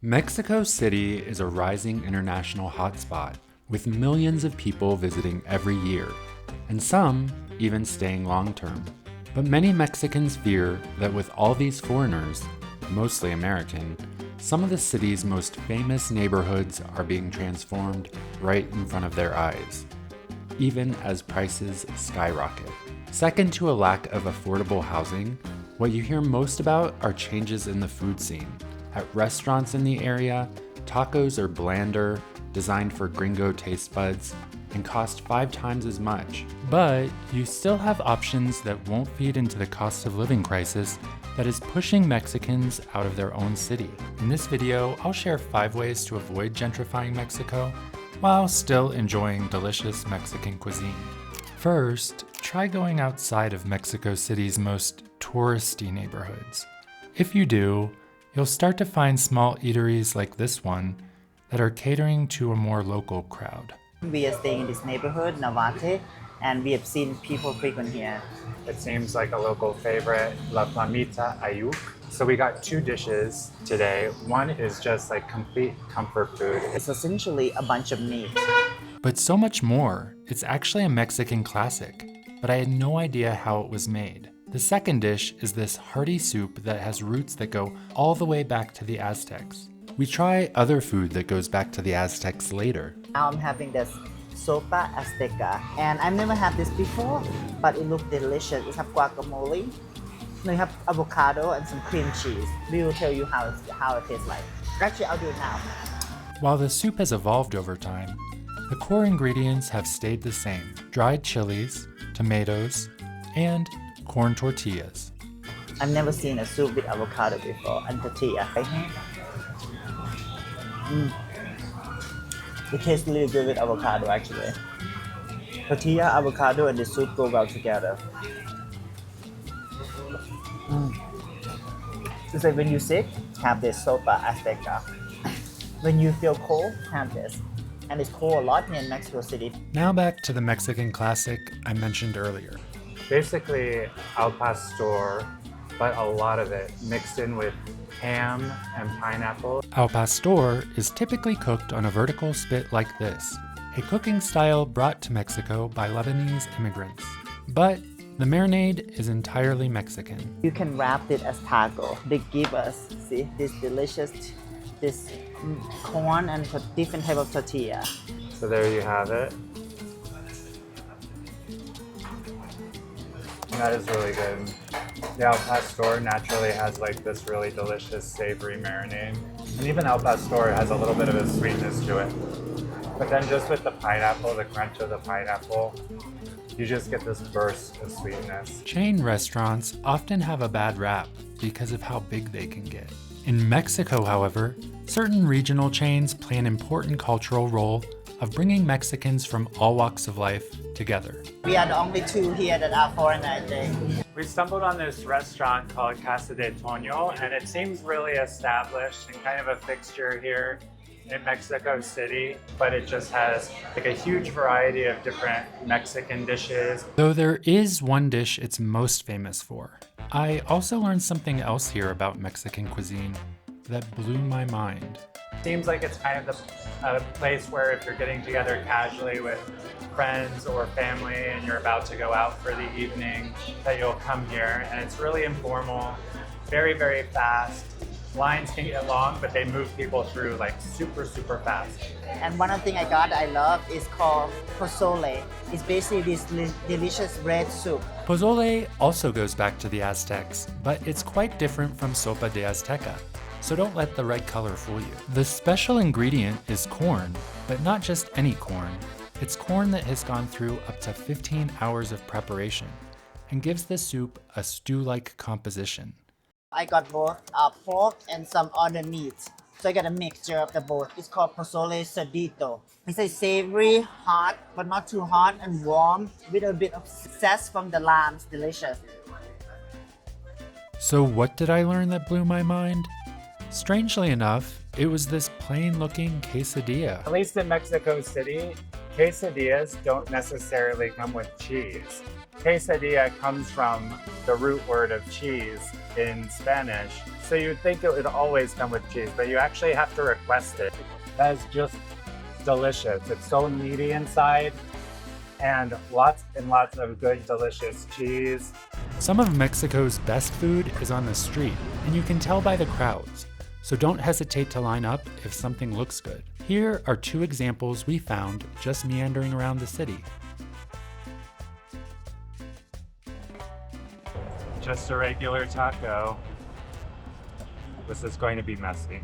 Mexico City is a rising international hotspot, with millions of people visiting every year, and some even staying long-term. But many Mexicans fear that with all these foreigners, mostly American, some of the city's most famous neighborhoods are being transformed right in front of their eyes, even as prices skyrocket. Second to a lack of affordable housing, what you hear most about are changes in the food scene. At restaurants in the area, tacos are blander, designed for gringo taste buds, and cost 5 times as much. But you still have options that won't feed into the cost of living crisis that is pushing Mexicans out of their own city. In this video, I'll share 5 ways to avoid gentrifying Mexico while still enjoying delicious Mexican cuisine. First, try going outside of Mexico City's most touristy neighborhoods. If you do, you'll start to find small eateries like this one that are catering to a more local crowd. We are staying in this neighborhood, Navate, and we have seen people frequent here. It seems like a local favorite, La Flamita Ayuk. So we got 2 dishes today. One is just like complete comfort food. It's essentially a bunch of meat. But so much more. It's actually a Mexican classic, but I had no idea how it was made. The second dish is this hearty soup that has roots that go all the way back to the Aztecs. We try other food that goes back to the Aztecs later. Now I'm having this sopa azteca, and I've never had this before, but it looks delicious. It has guacamole, we have avocado and some cream cheese. We will tell you how it tastes like. Actually, I'll do it now. While the soup has evolved over time, the core ingredients have stayed the same: dried chilies, tomatoes, and corn tortillas. I've never seen a soup with avocado before and tortilla. It tastes really good with avocado actually. Tortilla, avocado, and the soup go well together. It's like when you're sick, have this sopa azteca. When you feel cold, have this. And it's cold a lot here in Mexico City. Now back to the Mexican classic I mentioned earlier. Basically al pastor, but a lot of it mixed in with ham and pineapple. Al pastor is typically cooked on a vertical spit like this, a cooking style brought to Mexico by Lebanese immigrants. But the marinade is entirely Mexican. You can wrap it as taco. They give us, see, this delicious, this corn and different type of tortilla. So there you have it. That is really good. The al pastor naturally has like this really delicious savory marinade. And even al pastor has a little bit of a sweetness to it. But then just with the pineapple, the crunch of the pineapple, you just get this burst of sweetness. Chain restaurants often have a bad rap because of how big they can get. In Mexico, however, certain regional chains play an important cultural role of bringing Mexicans from all walks of life together. We are the only 2 here that are foreigner, I think. We stumbled on this restaurant called Casa de Toño, and it seems really established and kind of a fixture here in Mexico City, but it just has like a huge variety of different Mexican dishes. Though there is one dish it's most famous for. I also learned something else here about Mexican cuisine that blew my mind. Seems like it's kind of a place where if you're getting together casually with friends or family and you're about to go out for the evening, that you'll come here. And it's really informal, very, very fast. Lines can get long, but they move people through like super, super fast. And one of the things I love is called pozole. It's basically this delicious red soup. Pozole also goes back to the Aztecs, but it's quite different from sopa de azteca. So don't let the red color fool you. The special ingredient is corn, but not just any corn. It's corn that has gone through up to 15 hours of preparation and gives the soup a stew-like composition. I got both pork and some other meats. So I got a mixture of the both. It's called pozole cerdito. It's a savory, hot, but not too hot, and warm with a bit of zest from the lamb. It's delicious. So what did I learn that blew my mind? Strangely enough, it was this plain-looking quesadilla. At least in Mexico City, quesadillas don't necessarily come with cheese. quesadilla comes from the root word of cheese in Spanish. So you'd think it would always come with cheese, but you actually have to request it. That is just delicious. It's so meaty inside and lots of good, delicious cheese. Some of Mexico's best food is on the street, and you can tell by the crowds. So don't hesitate to line up if something looks good. Here are 2 examples we found just meandering around the city. Just a regular taco. This is going to be messy.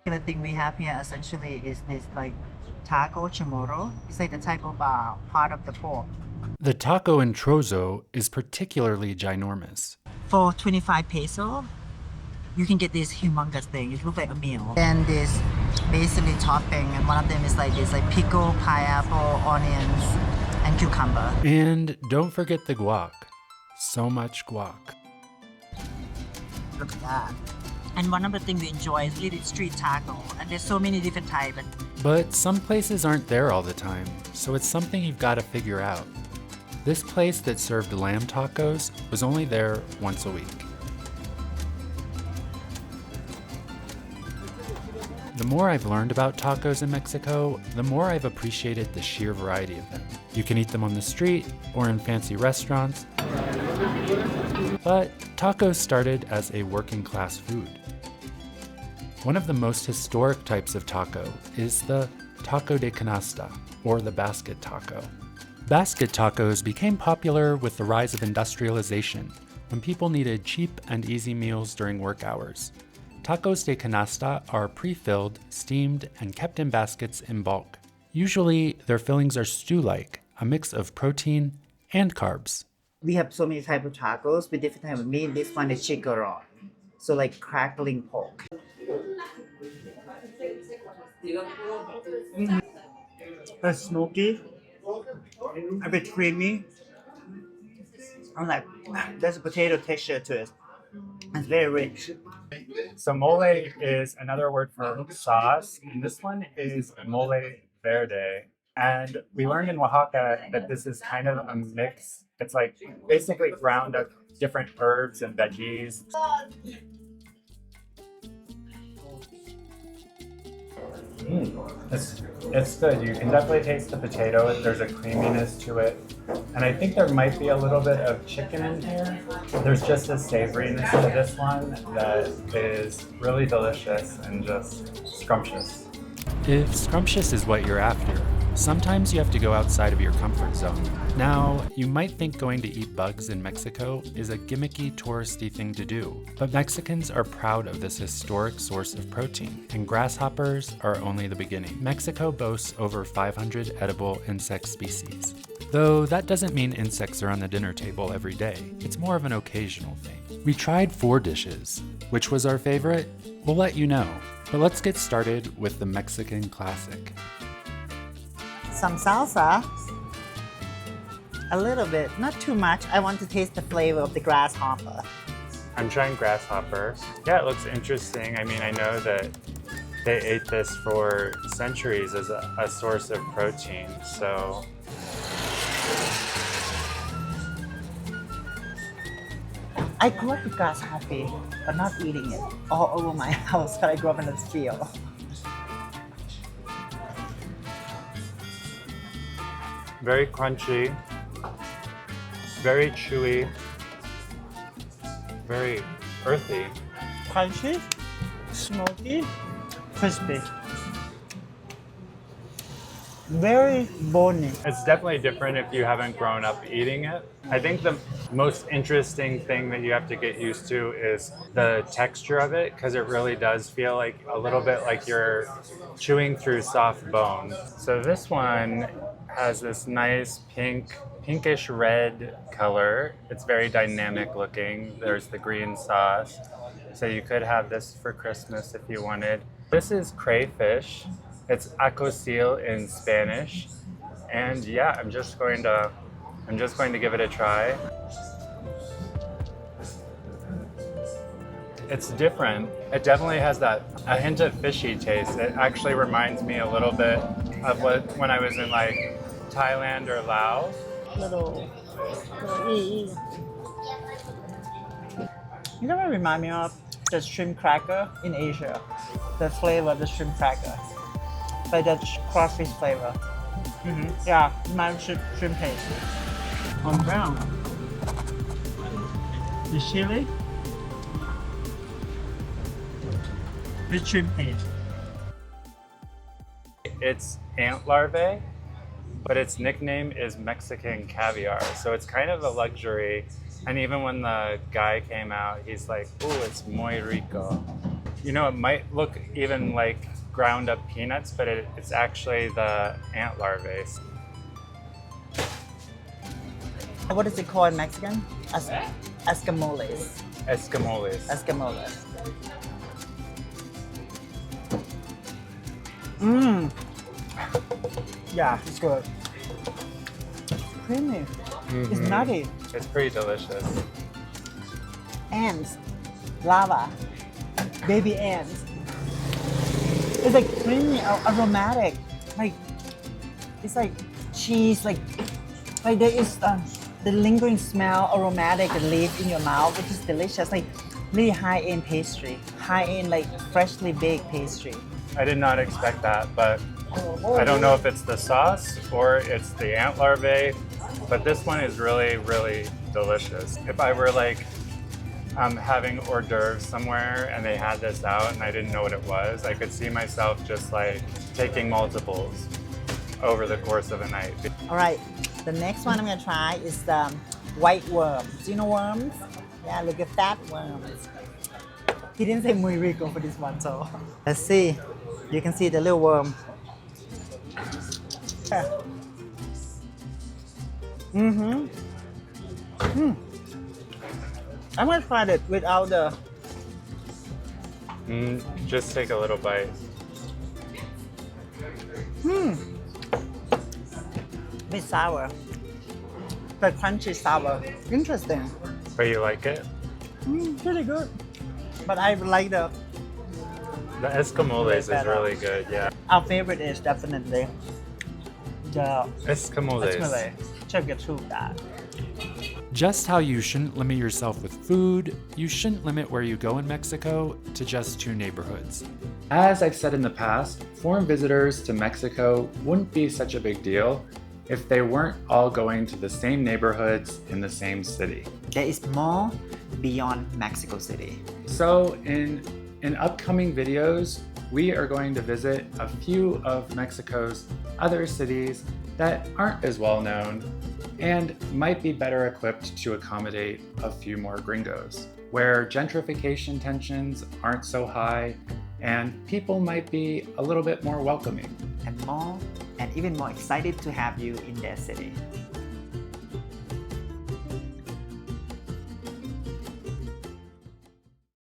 The thing we have here essentially is this like taco chamorro. It's like the type of part of the pork. The taco en trozo is particularly ginormous. For 25 peso, you can get this humongous thing. It looks like a meal. And this basically topping, and one of them is like this, like pickle, pineapple, onions, and cucumber. And don't forget the guac. So much guac. Look at that. And one of the things we enjoy is eating street taco, and there's so many different types. But some places aren't there all the time, so it's something you've got to figure out. This place that served lamb tacos was only there once a week. The more I've learned about tacos in Mexico, the more I've appreciated the sheer variety of them. You can eat them on the street or in fancy restaurants, but tacos started as a working class food. One of the most historic types of taco is the taco de canasta, or the basket taco. Basket tacos became popular with the rise of industrialization, when people needed cheap and easy meals during work hours. Tacos de canasta are pre-filled, steamed, and kept in baskets in bulk. Usually, their fillings are stew-like, a mix of protein and carbs. We have so many types of tacos with different types of meat. This one is chicharron, so like crackling pork. It's smoky, a bit creamy. I'm like, there's a potato texture to it. It's very rich. So mole is another word for sauce, and this one is mole verde. And we learned in Oaxaca that this is kind of a mix. It's like basically ground up different herbs and veggies. It's good. You can definitely taste the potato. There's a creaminess to it. And I think there might be a little bit of chicken in here. There's just a savoriness to this one that is really delicious and just scrumptious. If scrumptious is what you're after, sometimes you have to go outside of your comfort zone. Now, you might think going to eat bugs in Mexico is a gimmicky, touristy thing to do, but Mexicans are proud of this historic source of protein, and grasshoppers are only the beginning. Mexico boasts over 500 edible insect species. Though that doesn't mean insects are on the dinner table every day. It's more of an occasional thing. We tried 4 dishes. Which was our favorite? We'll let you know. But let's get started with the Mexican classic. Some salsa. A little bit, not too much. I want to taste the flavor of the grasshopper. I'm trying grasshoppers. Yeah, it looks interesting. I mean, I know that they ate this for centuries as a source of protein, so. I grew up with grasshopper, but not eating it all over my house, but I grew up in this field. Very crunchy, very chewy, very earthy. Crunchy, smoky, crispy. Very bony. It's definitely different if you haven't grown up eating it. I think the most interesting thing that you have to get used to is the texture of it, because it really does feel like a little bit like you're chewing through soft bone. So this one has this nice pinkish red color. It's very dynamic looking. There's the green sauce. So you could have this for Christmas if you wanted. This is crayfish. It's acosil in Spanish. And yeah, I'm just going to give it a try. It's different. It definitely has a hint of fishy taste. It actually reminds me a little bit of when I was in like Thailand or Laos. little ee. You know what remind me of? The shrimp cracker in Asia. The flavor of the shrimp cracker. Like the crawfish flavor. Yeah, my shrimp paste. On brown. The chili. The shrimp paste. It's ant larvae, but its nickname is Mexican caviar. So it's kind of a luxury. And even when the guy came out, he's like, "Ooh, it's muy rico." You know, it might look even like ground up peanuts, but it's actually the ant larvae. What is it called in Mexican? Escamoles. Escamoles. Escamoles. Yeah, it's good. Creamy. It's nutty. It's pretty delicious. Ants. Lava. Baby ants. It's like creamy, aromatic. Like, it's like cheese, like there is the lingering smell, aromatic, that leaves in your mouth, which is delicious. Like really high-end pastry. High-end, like freshly baked pastry. I did not expect that, but I don't know if it's the sauce or it's the ant larvae, but this one is really, really delicious. If I were like having hors d'oeuvres somewhere and they had this out and I didn't know what it was, I could see myself just like taking multiples over the course of a night. All right, the next one I'm gonna try is the white worms. Do you know worms? Yeah, look at that worms. He didn't say muy rico for this one, so let's see. You can see the little worm. I'm gonna try it without the. Just take a little bite. Bit sour, but crunchy sour. Interesting. But you like it? Pretty good. But I like the escamoles is really good, yeah. Our favorite is definitely the Escamoles. escamole. Check it through that. Just how you shouldn't limit yourself with food, you shouldn't limit where you go in Mexico to just 2 neighborhoods. As I've said in the past, foreign visitors to Mexico wouldn't be such a big deal if they weren't all going to the same neighborhoods in the same city. There is more beyond Mexico City. So in upcoming videos, we are going to visit a few of Mexico's other cities that aren't as well known and might be better equipped to accommodate a few more gringos, where gentrification tensions aren't so high and people might be a little bit more welcoming. And even more excited to have you in their city.